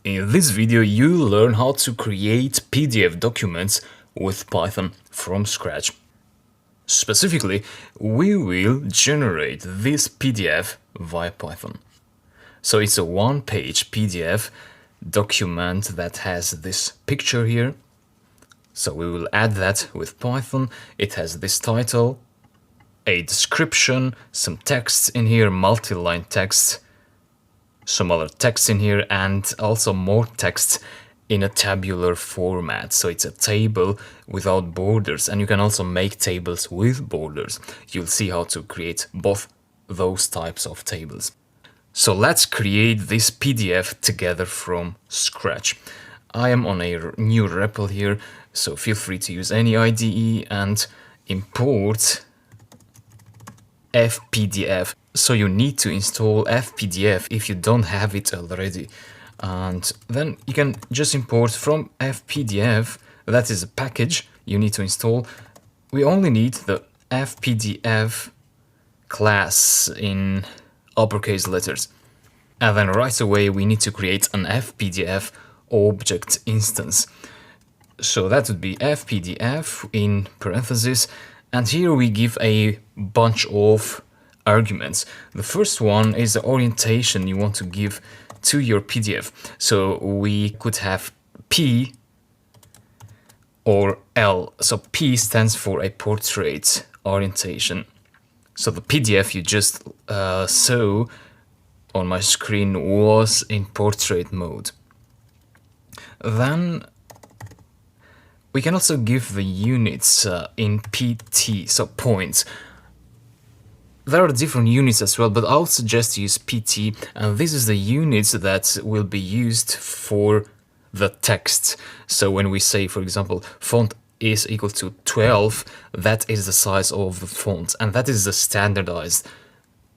In this video, you'll learn how to create PDF documents with Python from scratch. Specifically, we will generate this PDF via Python. So it's a one-page PDF document that has this picture here. So we will add that with Python. It has this title, a description, some text in here, multi-line text, some other text in here, and also more text in a tabular format. So it's a table without borders, and you can also make tables with borders. You'll see how to create both those types of tables. So let's create this PDF together from scratch. I am on a new REPL here, so feel free to use any IDE and import FPDF. So you need to install FPDF if you don't have it already. And then you can just import from FPDF. That is a package you need to install. We only need the FPDF class in uppercase letters. And then right away we need to create an FPDF object instance. So that would be FPDF in parentheses. And here we give a bunch of arguments. The first one is the orientation you want to give to your PDF. So we could have P or L. So P stands for a portrait orientation. So the PDF you just saw on my screen was in portrait mode. Then we can also give the units in PT, so points. There are different units as well, but I'll suggest you use PT, and this is the units that will be used for the text. So when we say, for example, font is equal to 12, that is the size of the font, and that is the standardized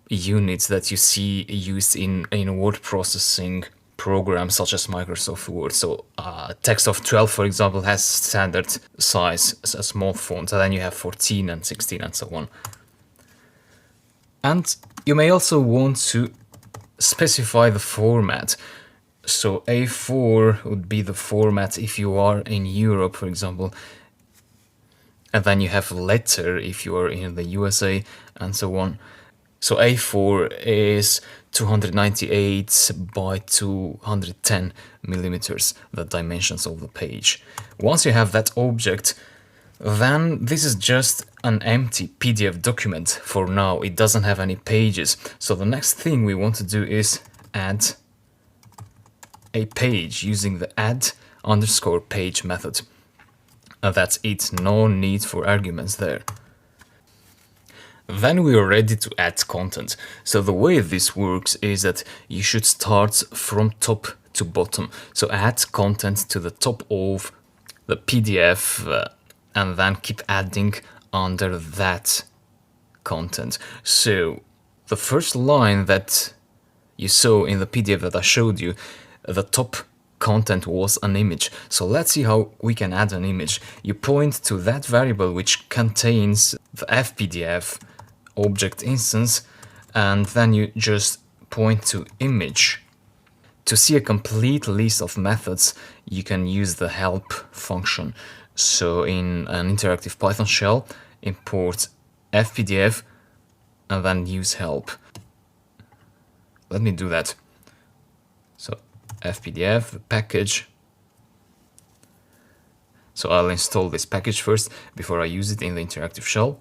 units that you see used in word processing programs such as Microsoft Word. So text of 12, for example, has standard size, a small font, and then you have 14 and 16 and so on. And you may also want to specify the format. So A4 would be the format if you are in Europe, for example. And then you have letter if you are in the USA and so on. So A4 is 298 by 210 millimeters, the dimensions of the page. Once you have that object, then this is just an empty PDF document for now. It doesn't have any pages. So the next thing we want to do is add a page using the add_page method. That's it, no need for arguments there. Then we are ready to add content. So the way this works is that you should start from top to bottom. So add content to the top of the PDF and then keep adding under that content. So the first line that you saw in the PDF that I showed you, the top content was an image. So let's see how we can add an image. You point to that variable which contains the FPDF object instance, and then you just point to image. To see a complete list of methods, you can use the help function. So in an interactive Python shell, import FPDF and then use help. Let me do that. So FPDF, the package. So I'll install this package first before I use it in the interactive shell.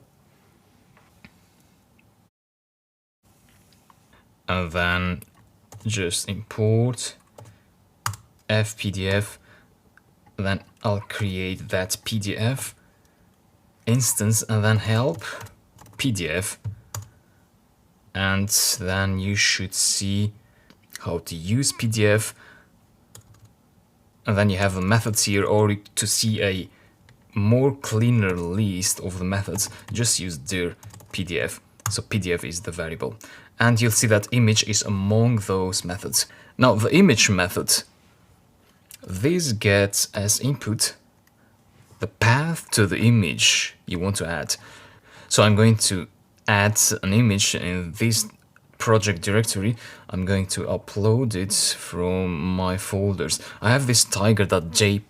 And then just import FPDF. Then I'll create that PDF instance and then help PDF. And then you should see how to use PDF. And then you have the methods here, or to see a more cleaner list of the methods, just use dir PDF. So PDF is the variable. And you'll see that image is among those methods. Now the image method, this gets as input the path to the image you want to add. So I'm going to add an image in this project directory, I'm going to upload it from my folders. I have this tiger.jpg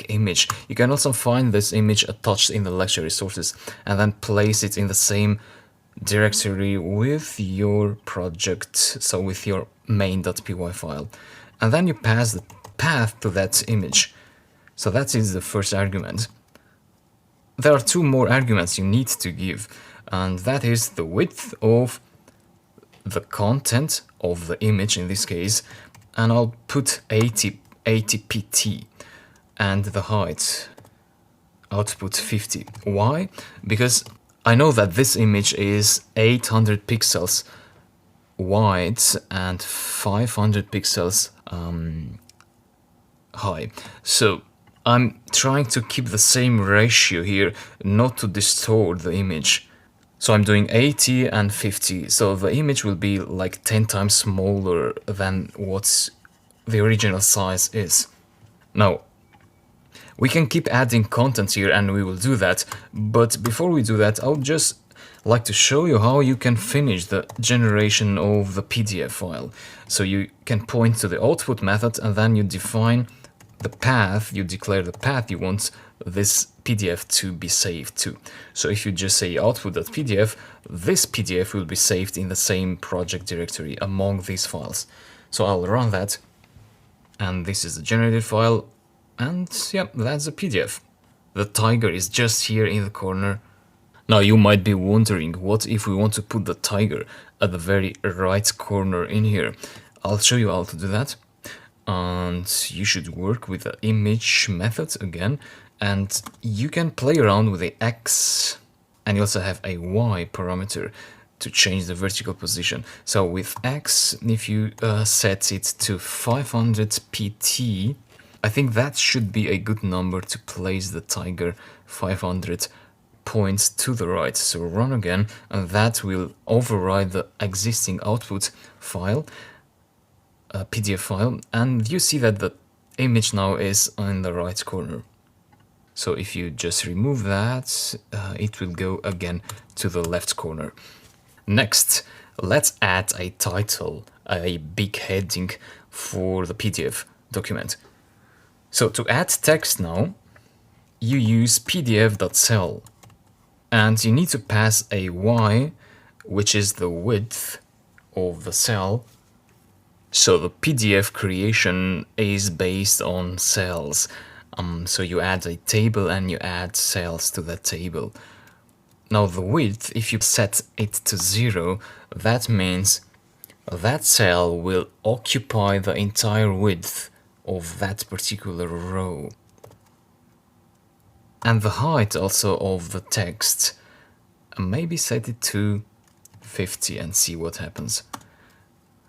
image. You can also find this image attached in the lecture resources and then place it in the same directory with your project, so with your main.py file. And then you pass the path to that image. So that is the first argument. There are two more arguments you need to give, and that is the width of the content of the image in this case, and I'll put 80 pt, and the height, output 50. Why? Because I know that this image is 800 pixels wide and 500 pixels high. So I'm trying to keep the same ratio here, not to distort the image. So I'm doing 80 and 50, so the image will be like 10 times smaller than what the original size is. Now, we can keep adding content here and we will do that, but before we do that, I would just like to show you how you can finish the generation of the PDF file. So you can point to the output method and then you define the path, you declare the path you want this PDF to be saved to. So if you just say output.pdf, this PDF will be saved in the same project directory among these files. So I'll run that, and this is the generated file, and yeah, that's a PDF. The tiger is just here in the corner. Now you might be wondering, what if we want to put the tiger at the very right corner in here? I'll show you how to do that. And you should work with the image method again, and you can play around with the X, and you also have a Y parameter to change the vertical position. So with X, if you set it to 500 pt, I think that should be a good number to place the tiger 500 points to the right. So run again, and that will override the existing output file, PDF file, and you see that the image now is in the right corner. So if you just remove that, it will go again to the left corner. Next, let's add a title, a big heading for the PDF document. So to add text now, you use pdf.cell, and you need to pass a y, which is the width of the cell. So the PDF creation is based on cells. So you add a table and you add cells to that table. Now the width, if you set it to 0, that means that cell will occupy the entire width of that particular row. And the height also of the text, maybe set it to 50 and see what happens.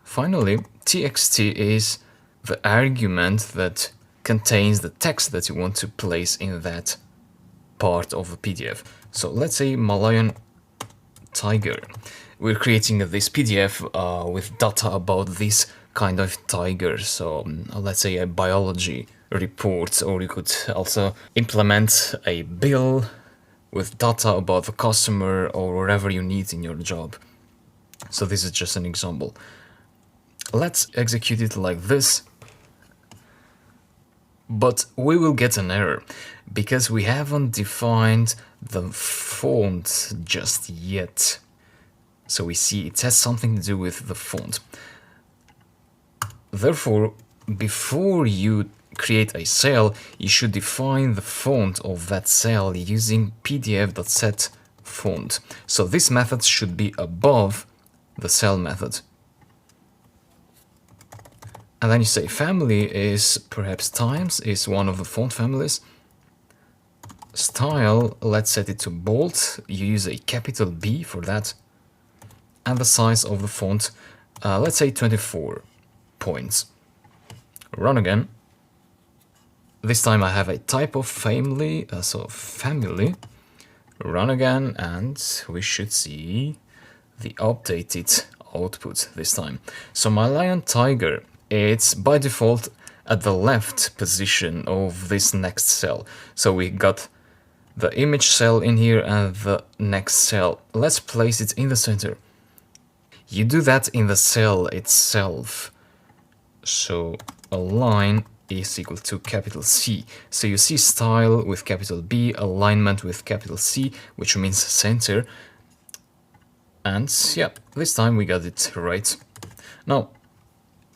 Finally, txt is the argument that contains the text that you want to place in that part of the PDF. So let's say Malayan tiger. We're creating this PDF with data about this kind of tiger. So let's say a biology report, or you could also implement a bill with data about the customer or whatever you need in your job. So this is just an example. Let's execute it like this, but we will get an error because we haven't defined the font just yet. So we see it has something to do with the font. Therefore, before you create a cell, you should define the font of that cell using pdf.setFont. So this method should be above the cell method. And then you say family is perhaps times, is one of the font families. Style, let's set it to bold. You use a capital B for that. And the size of the font, let's say 24 points. Run again. This time I have a type of family, so family. Run again, and we should see the updated output this time. So my lion tiger, it's by default at the left position of this next cell. So we got the image cell in here and the next cell. Let's place it in the center. You do that in the cell itself. So align is equal to capital C. So you see style with capital B, alignment with capital C, which means center. And yeah, this time we got it right. Now,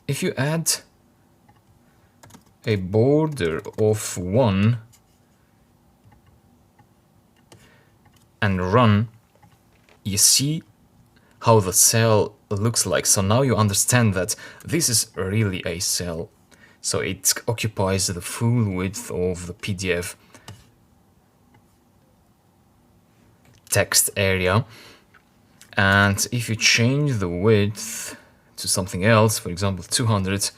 if you add a border of 1 and run, you see how the cell looks like. So now you understand that this is really a cell. So it occupies the full width of the PDF text area. And if you change the width to something else, for example 200,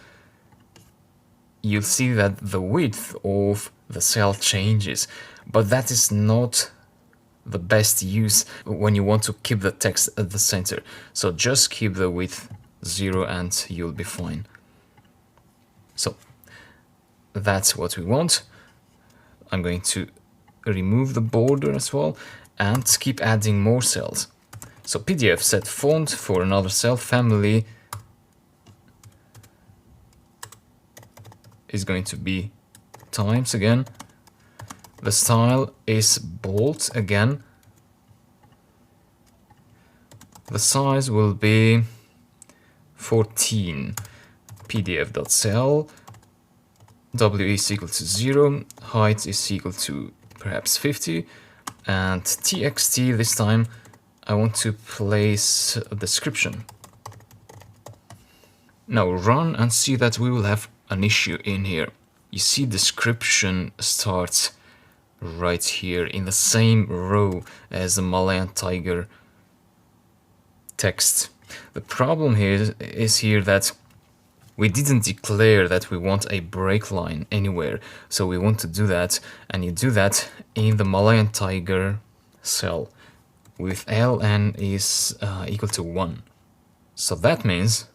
you'll see that the width of the cell changes. But that is not the best use when you want to keep the text at the center. So just keep the width 0 and you'll be fine. So that's what we want. I'm going to remove the border as well and keep adding more cells. So PDF set font for another cell, family is going to be times again. The style is bold again. The size will be 14. PDF.cell, W is equal to 0, height is equal to perhaps 50, and txt this time I want to place a description. Now run and see that we will have an issue in here. You see description starts right here in the same row as the Malayan tiger text. The problem here is that we didn't declare that we want a break line anywhere. So we want to do that, and you do that in the Malayan tiger cell with ln is equal to 1. So that means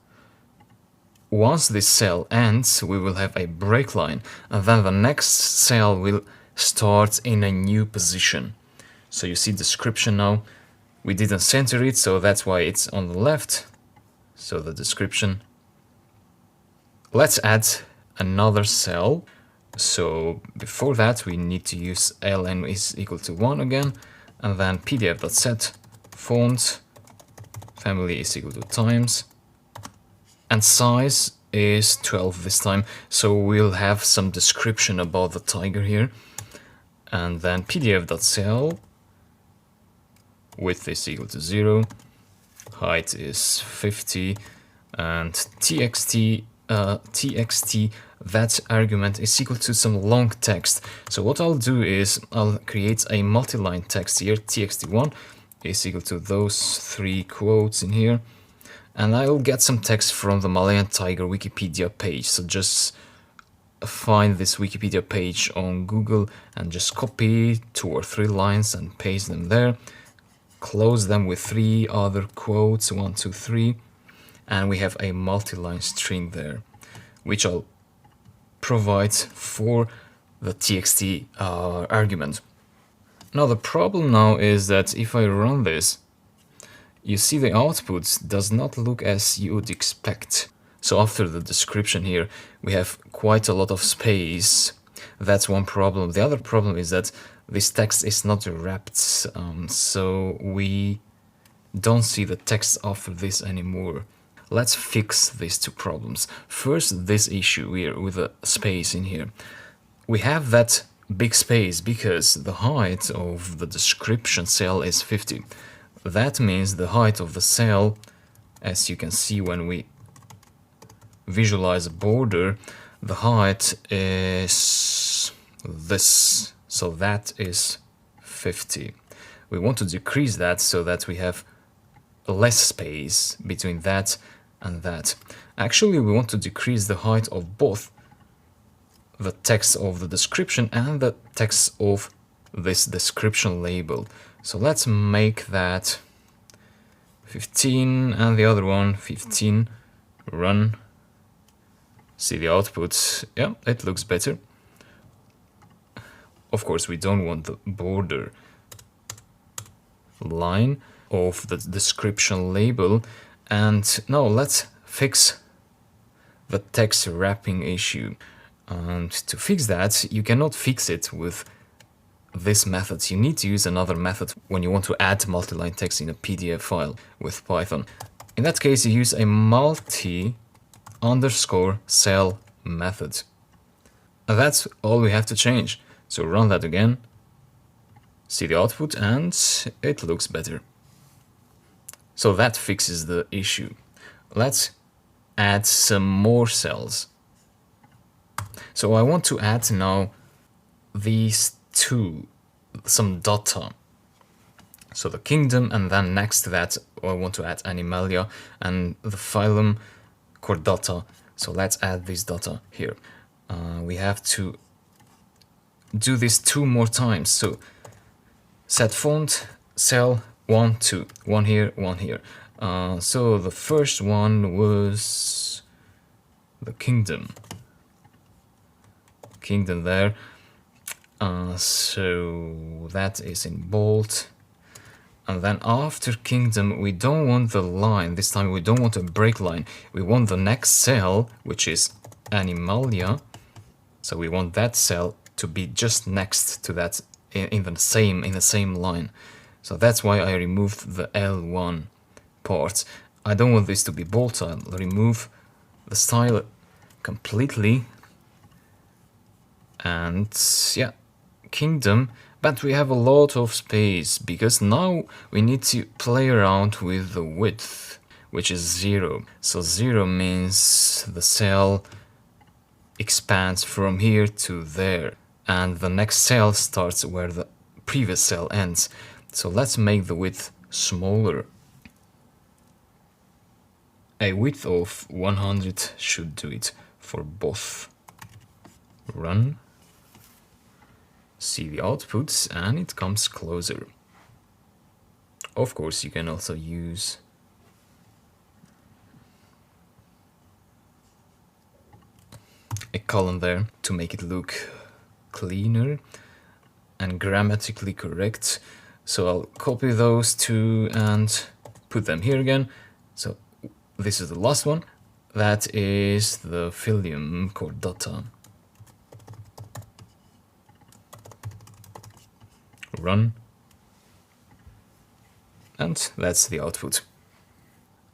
once this cell ends, we will have a break line, and then the next cell will start in a new position. So you see description now. We didn't center it, so that's why it's on the left. So the description. Let's add another cell. So before that, we need to use ln is equal to 1 again, and then pdf.set font family is equal to times, and size is 12 this time. So we'll have some description about the tiger here, and then pdf.cell width is equal to 0, height is 50, and txt that argument is equal to some long text. So what I'll do is I'll create a multi-line text here. txt1 is equal to those 3 quotes in here, and I'll get some text from the Malayan tiger Wikipedia page. So just find this Wikipedia page on Google and just copy 2 or 3 lines and paste them there. Close them with 3 other quotes, 1, 2, 3, and we have a multi-line string there, which I'll provide for the txt argument. Now the problem now is that if I run this, you see the output does not look as you would expect. So after the description here, we have quite a lot of space. That's one problem. The other problem is that this text is not wrapped, so we don't see the text after this anymore. Let's fix these 2 problems. First, this issue here with the space in here. We have that big space because the height of the description cell is 50. That means the height of the cell, as you can see when we visualize a border, the height is this. So that is 50. We want to decrease that so that we have less space between that and that. Actually, we want to decrease the height of both the text of the description and the text of this description label. So let's make that 15 and the other one 15. Run. See the output. Yeah, it looks better. Of course, we don't want the border line of the description label, And now let's fix the text wrapping issue. And to fix that, you cannot fix it with this method. You need to use another method when you want to add multi-line text in a PDF file with Python. In that case, you use a multi_cell method. And that's all we have to change. So run that again, see the output, and it looks better. So that fixes the issue. Let's add some more cells. So I want to add now these two, some data. So the kingdom, and then next to that I want to add Animalia and the phylum Chordata. So let's add this data here. We have to do this 2 more times. So set font, cell 1, 2, 1 here, 1 here. So the first one was the kingdom there. So that is in bold. And then after kingdom, we don't want the line. This time we don't want a break line. We want the next cell, which is Animalia. So we want that cell to be just next to that in the same line. So that's why I removed the L1 part. I don't want this to be bold. I'll remove the style completely. And yeah, kingdom. But we have a lot of space because now we need to play around with the width, which is 0. So 0 means the cell expands from here to there, and the next cell starts where the previous cell ends. So let's make the width smaller. A width of 100 should do it for both. Run. See the outputs, and it comes closer. Of course, you can also use a column there to make it look cleaner and grammatically correct. So I'll copy those two and put them here again. So this is the last one. That is the phylum Chordata. Run, and that's the output.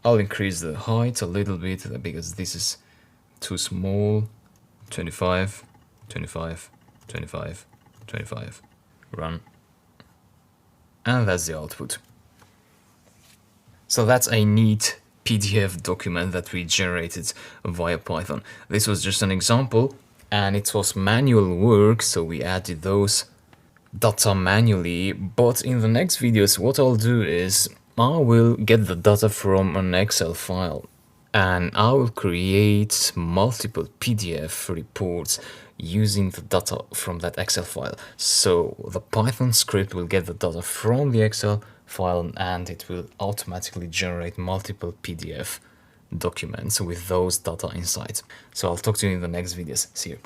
I'll increase the height a little bit because this is too small. 25, 25, 25, 25. Run, and that's the output. So that's a neat PDF document that we generated via Python. This was just an example, and it was manual work, so we added those data manually. But in the next videos, what I'll do is I will get the data from an Excel file, and I will create multiple PDF reports using the data from that Excel file. So the Python script will get the data from the Excel file, and it will automatically generate multiple PDF documents with those data inside. So I'll talk to you in the next videos. See you.